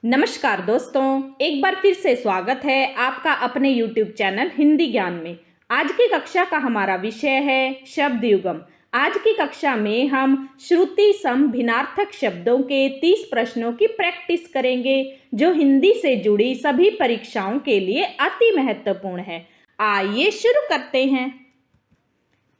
नमस्कार दोस्तों, एक बार फिर से स्वागत है आपका अपने YouTube चैनल हिंदी ज्ञान में। आज की कक्षा का हमारा विषय है शब्द युगम। आज की कक्षा में हम श्रुति सम भिन्नार्थक शब्दों के 30 प्रश्नों की प्रैक्टिस करेंगे जो हिंदी से जुड़ी सभी परीक्षाओं के लिए अति महत्वपूर्ण है। आइए शुरू करते हैं।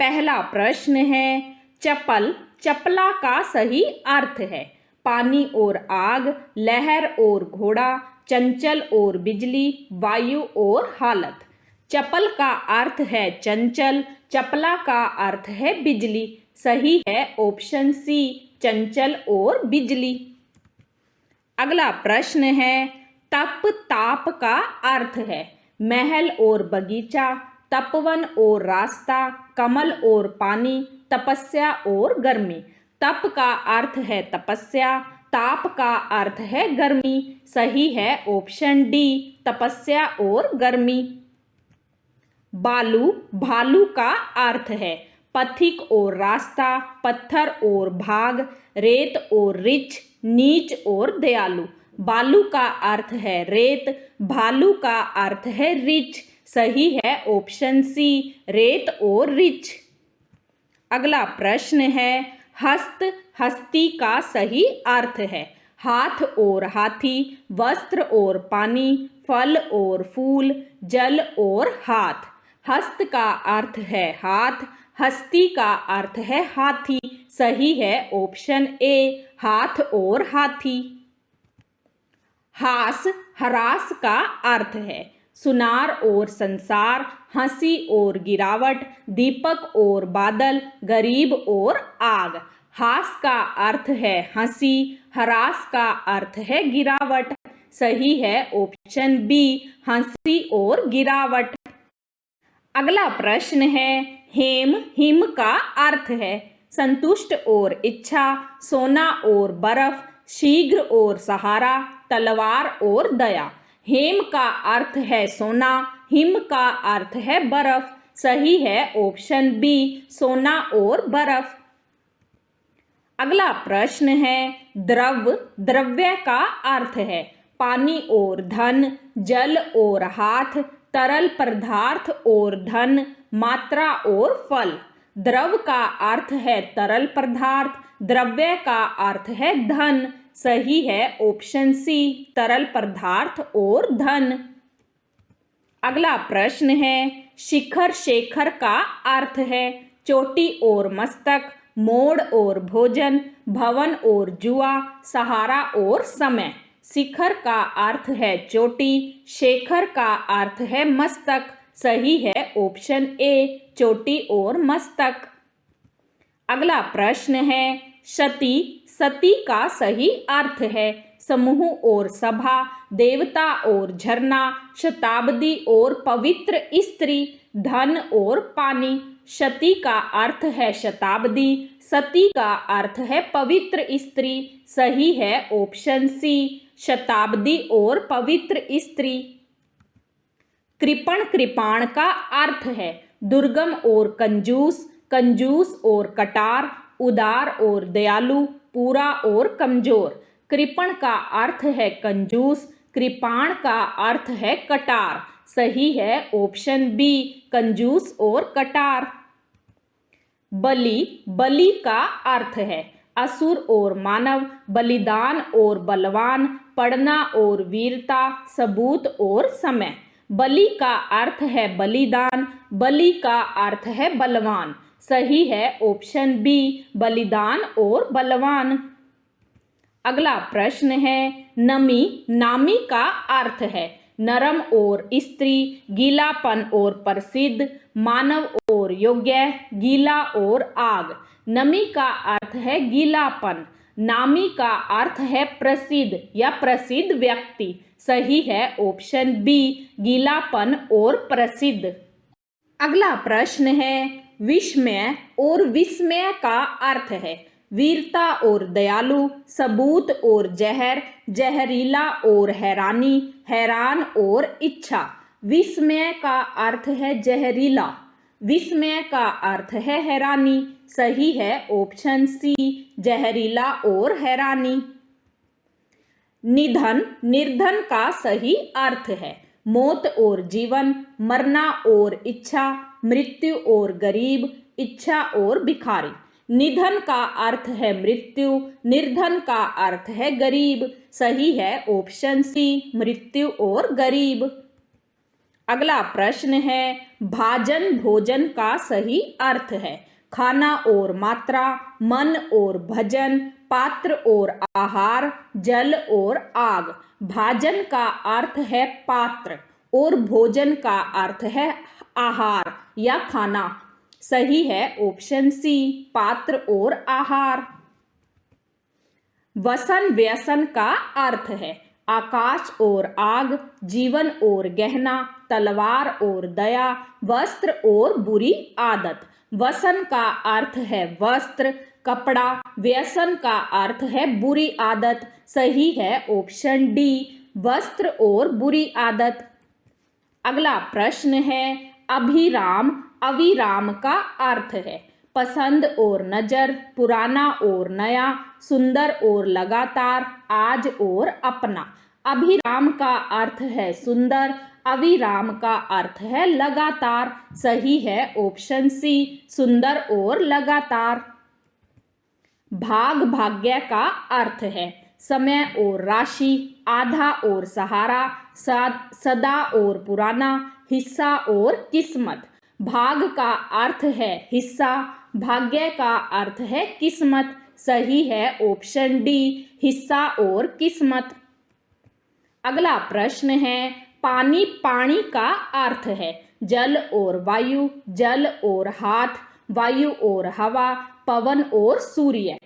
पहला प्रश्न है, चपल चपला का सही अर्थ है। पानी और आग, लहर और घोड़ा, चंचल और बिजली, वायु और हालत। चपल का अर्थ है चंचल, चपला का अर्थ है बिजली। सही है ऑप्शन सी, चंचल और बिजली। अगला प्रश्न है, तप ताप का अर्थ है महल और बगीचा, तपवन और रास्ता, कमल और पानी, तपस्या और गर्मी। तप का अर्थ है तपस्या, ताप का अर्थ है गर्मी। सही है ऑप्शन डी, तपस्या और गर्मी। बालू भालू का अर्थ है पथिक और रास्ता, पत्थर और भाग, रेत और रिछ, नीच और दयालु। बालू का अर्थ है रेत, भालू का अर्थ है रिछ। सही है ऑप्शन सी, रेत और रिछ। अगला प्रश्न है, हस्त हस्ती का सही अर्थ है हाथ और हाथी, वस्त्र और पानी, फल और फूल, जल और हाथ। हस्त का अर्थ है हाथ, हस्ती का अर्थ है हाथी। सही है ऑप्शन ए, हाथ और हाथी। हास हरास का अर्थ है सुनार और संसार, हंसी और गिरावट, दीपक और बादल, गरीब और आग। हास का अर्थ है हंसी, हरास का अर्थ है गिरावट। सही है ऑप्शन बी, हंसी और गिरावट। अगला प्रश्न है, हेम हिम का अर्थ है संतुष्ट और इच्छा, सोना और बर्फ, शीघ्र और सहारा, तलवार और दया। हेम का अर्थ है सोना, हिम का अर्थ है बर्फ। सही है ऑप्शन बी, सोना और बर्फ। अगला प्रश्न है, द्रव द्रव्य का अर्थ है पानी और धन, जल और हाथ, तरल पदार्थ और धन, मात्रा और फल। द्रव का अर्थ है तरल पदार्थ, द्रव्य का अर्थ है धन। सही है ऑप्शन सी, तरल पदार्थ और धन। अगला प्रश्न है, शिखर शेखर का अर्थ है चोटी और मस्तक, मोड़ और भोजन, भवन और जुआ, सहारा और समय। शिखर का अर्थ है चोटी, शेखर का अर्थ है मस्तक। सही है ऑप्शन ए, चोटी और मस्तक। अगला प्रश्न है, सती सती का सही अर्थ है समूह और सभा, देवता और झरना, शताब्दी और पवित्र स्त्री, धन और पानी। सती का अर्थ है शताब्दी, सती का अर्थ है पवित्र स्त्री। सही है ऑप्शन सी, शताब्दी और पवित्र स्त्री। कृपण कृपाण का अर्थ है दुर्गम और कंजूस, कंजूस और कटार, उदार और दयालु, पूरा और कमजोर। कृपण का अर्थ है कंजूस, कृपाण का अर्थ है कटार। सही है ऑप्शन बी, कंजूस और कटार। बलि बलि का अर्थ है असुर और मानव, बलिदान और बलवान, पढ़ना और वीरता, सबूत और समय। बलि का अर्थ है बलिदान, बलि का अर्थ है बलवान। सही है ऑप्शन बी, बलिदान और बलवान। अगला प्रश्न है, नमी नामी का अर्थ है नरम और स्त्री, गीलापन और प्रसिद्ध, मानव और योग्य, गीला और आग। नमी का अर्थ है गीलापन, नामी का अर्थ है प्रसिद्ध या प्रसिद्ध व्यक्ति। सही है ऑप्शन बी, गीलापन और प्रसिद्ध। अगला प्रश्न है, विस्मय और विस्मय का अर्थ है वीरता और दयालु, सबूत और जहर, जहरीला और हैरानी, हैरान और इच्छा। विस्मय का अर्थ है जहरीला, विस्मय का अर्थ है हैरानी। सही है ऑप्शन सी, जहरीला और हैरानी। निधन निर्धन का सही अर्थ है मौत और जीवन, मरना और इच्छा, मृत्यु और गरीब, इच्छा और भिखारी। निधन का अर्थ है मृत्यु, निर्धन का अर्थ है गरीब। सही है ऑप्शन सी, मृत्यु और गरीब। अगला प्रश्न है भाजन भोजन का सही अर्थ है खाना और मात्रा, मन और भजन, पात्र और आहार, जल और आग। भाजन का अर्थ है पात्र और भोजन का अर्थ है आहार या खाना। सही है ऑप्शन सी, पात्र और आहार। वसन व्यसन का अर्थ है आकाश और आग, जीवन और गहना, तलवार और दया, वस्त्र और बुरी आदत। वसन का अर्थ है वस्त्र, कपड़ा। व्यसन का अर्थ है बुरी आदत। सही है ऑप्शन डी, वस्त्र और बुरी आदत। अगला प्रश्न है अभिराम अविराम का अर्थ है पसंद और नजर, पुराना और नया, सुंदर और लगातार, आज और अपना। अभिराम का अर्थ है सुंदर, अविराम का अर्थ है लगातार। सही है ऑप्शन सी, सुंदर और लगातार। भाग भाग्य का अर्थ है समय और राशि, आधा और सहारा, सदा और पुराना, हिस्सा और किस्मत। भाग का अर्थ है हिस्सा, भाग्य का अर्थ है किस्मत। सही है ऑप्शन डी, हिस्सा और किस्मत। अगला प्रश्न है पानी पानी का अर्थ है जल और वायु, जल और हाथ, वायु और हवा, पवन और सूर्य।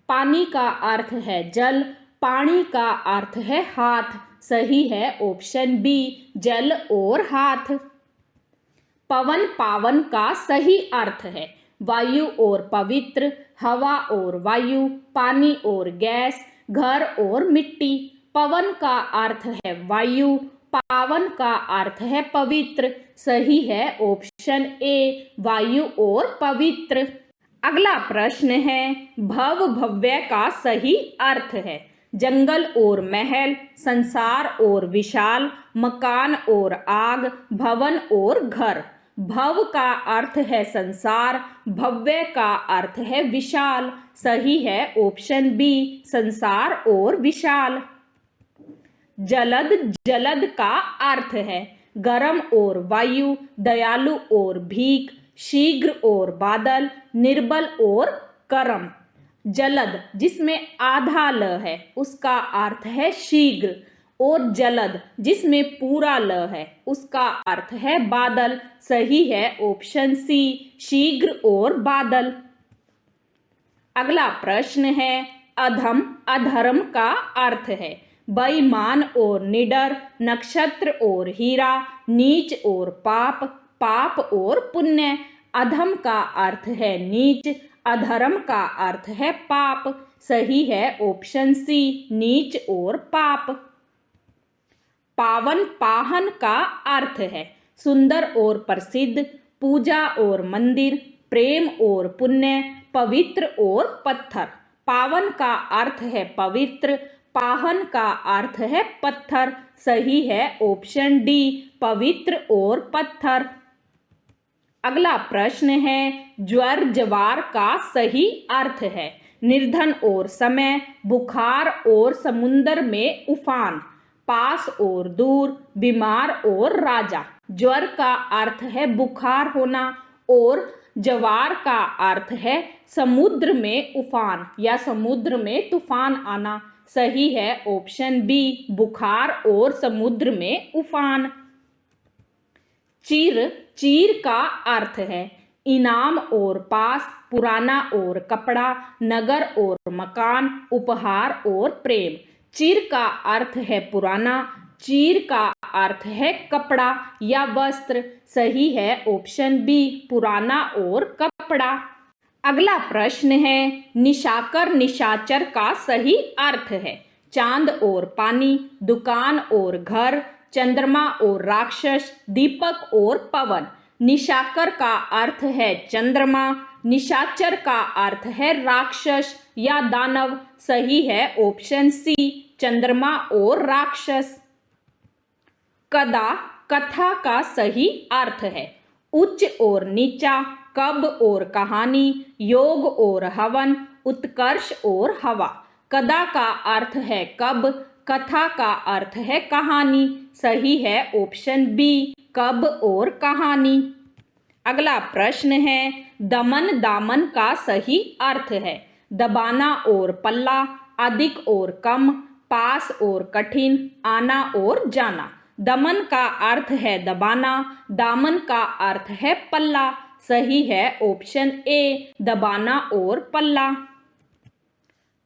पानी का अर्थ है जल, पानी का अर्थ है हाथ। सही है ऑप्शन बी, जल और हाथ। पवन पावन का सही अर्थ है वायु और पवित्र, हवा और वायु, पानी और गैस, घर और मिट्टी। पवन का अर्थ है वायु, पावन का अर्थ है पवित्र। सही है ऑप्शन ए, वायु और पवित्र। अगला प्रश्न है भव भव्य का सही अर्थ है जंगल और महल, संसार और विशाल, मकान और आग, भवन और घर। भव का अर्थ है संसार, भव्य का अर्थ है विशाल। सही है ऑप्शन बी, संसार और विशाल। जलद जलद का अर्थ है गरम और वायु, दयालु और भीख, शीघ्र और बादल, निर्बल और करम। जलद जिसमें आधा ल है उसका अर्थ है शीघ्र, और जलद जिसमें पूरा ल है उसका अर्थ है बादल। सही है ऑप्शन सी, शीघ्र और बादल। अगला प्रश्न है अधम अधर्म का अर्थ है बेईमान और निडर, नक्षत्र और हीरा, नीच और पाप, पाप और पुण्य। अधम का अर्थ है नीच, अधर्म का अर्थ है पाप। सही है ऑप्शन सी, नीच और पाप। पावन पाहन का अर्थ है सुंदर और प्रसिद्ध, पूजा और मंदिर, प्रेम और पुण्य, पवित्र और पत्थर। पावन का अर्थ है पवित्र, पाहन का अर्थ है पत्थर। सही है ऑप्शन डी, पवित्र और पत्थर। अगला प्रश्न है ज्वर जवार का सही अर्थ है निर्धन और समय, बुखार और समुंदर में उफान, पास और दूर, बीमार और राजा। ज्वर का अर्थ है बुखार होना और जवार का अर्थ है समुद्र में उफान या समुद्र में तूफान आना। सही है ऑप्शन बी, बुखार और समुद्र में उफान। चीर चीर का अर्थ है इनाम और पास, पुराना और कपड़ा, नगर और मकान, उपहार और प्रेम। चीर का अर्थ है पुराना, चीर का अर्थ है कपड़ा या वस्त्र। सही है ऑप्शन बी, पुराना और कपड़ा। अगला प्रश्न है निशाकर निशाचर का सही अर्थ है चांद और पानी, दुकान और घर, चंद्रमा और राक्षस, दीपक और पवन। निशाकर का अर्थ है चंद्रमा, निशाचर का अर्थ है राक्षस या दानव। सही है ऑप्शन सी, चंद्रमा और राक्षस। कदा कथा का सही अर्थ है। उच्च और नीचा, कब और कहानी, योग और हवन, उत्कर्ष और हवा। कदा का अर्थ है कब, कथा का अर्थ है कहानी। सही है ऑप्शन बी, कब और कहानी। अगला प्रश्न है, दमन दामन का सही अर्थ है। दबाना और पल्ला, अधिक और कम, पास और कठिन, आना और जाना। दमन का अर्थ है दबाना, दामन का अर्थ है पल्ला। सही है ऑप्शन ए, दबाना और पल्ला।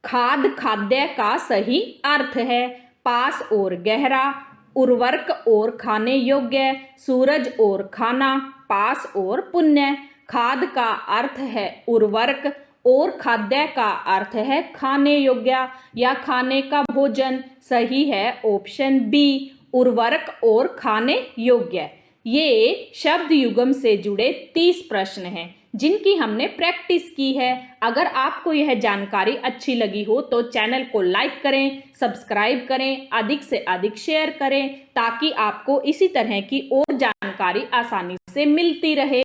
खाद खाद्य का सही अर्थ है। पास और गहरा, उर्वरक और खाने योग्य, सूरज और खाना, पास और पुण्य। खाद का अर्थ है उर्वरक और खाद्य का अर्थ है खाने योग्य या खाने का भोजन। सही है ऑप्शन बी, उर्वरक और खाने योग्य। ये शब्द युगम से जुड़े 30 प्रश्न हैं जिनकी हमने प्रैक्टिस की है। अगर आपको यह जानकारी अच्छी लगी हो तो चैनल को लाइक करें, सब्सक्राइब करें, अधिक से अधिक शेयर करें ताकि आपको इसी तरह की और जानकारी आसानी से मिलती रहे।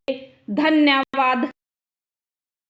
धन्यवाद।